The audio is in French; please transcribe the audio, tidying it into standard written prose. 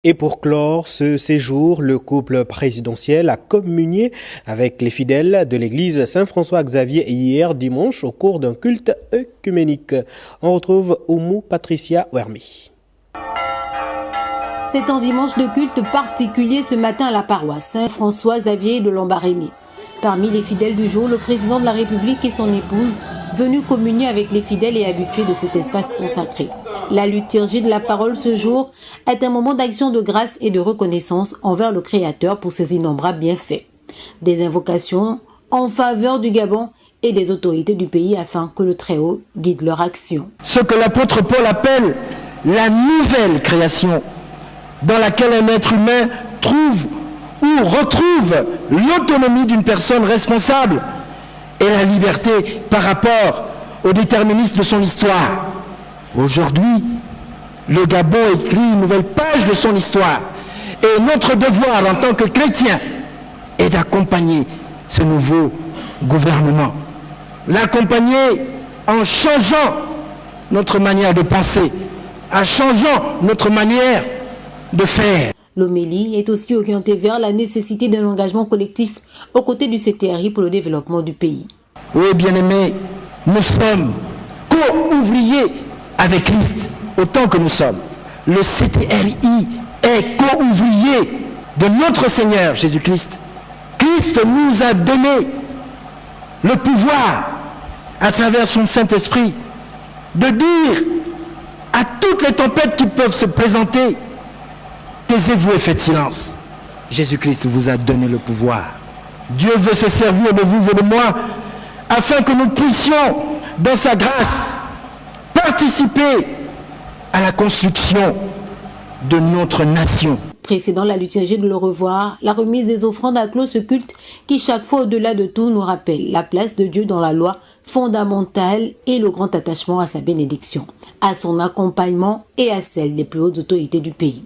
Et pour clore ce séjour, le couple présidentiel a communié avec les fidèles de l'église Saint-François-Xavier hier dimanche au cours d'un culte œcuménique. On retrouve Oumou Patricia Wermi. C'est un dimanche de culte particulier ce matin à la paroisse Saint-François-Xavier de Lambaréné. Parmi les fidèles du jour, le président de la République et son épouse, venus communier avec les fidèles et habitués de cet espace consacré. La liturgie de la parole ce jour est un moment d'action de grâce et de reconnaissance envers le Créateur pour ses innombrables bienfaits. Des invocations en faveur du Gabon et des autorités du pays afin que le Très-Haut guide leur action. Ce que l'apôtre Paul appelle la nouvelle création, dans laquelle un être humain trouve ou retrouve l'autonomie d'une personne responsable et la liberté par rapport au déterminisme de son histoire. Aujourd'hui, le Gabon écrit une nouvelle page de son histoire. Et notre devoir en tant que chrétiens est d'accompagner ce nouveau gouvernement. L'accompagner en changeant notre manière de penser, en changeant notre manière de faire. L'homélie est aussi orientée vers la nécessité d'un engagement collectif aux côtés du CTRI pour le développement du pays. Oui, bien-aimés, nous sommes co-ouvriers avec Christ, autant que nous sommes. Le CTRI est co-ouvrier de notre Seigneur Jésus-Christ. Christ nous a donné le pouvoir, à travers son Saint-Esprit, de dire à toutes les tempêtes qui peuvent se présenter, taisez-vous et faites silence. Jésus-Christ vous a donné le pouvoir. Dieu veut se servir de vous et de moi afin que nous puissions, dans sa grâce, participer à la construction de notre nation. Précédant la liturgie de le revoir, la remise des offrandes a clos ce culte qui chaque fois au-delà de tout nous rappelle la place de Dieu dans la loi fondamentale et le grand attachement à sa bénédiction, à son accompagnement et à celle des plus hautes autorités du pays.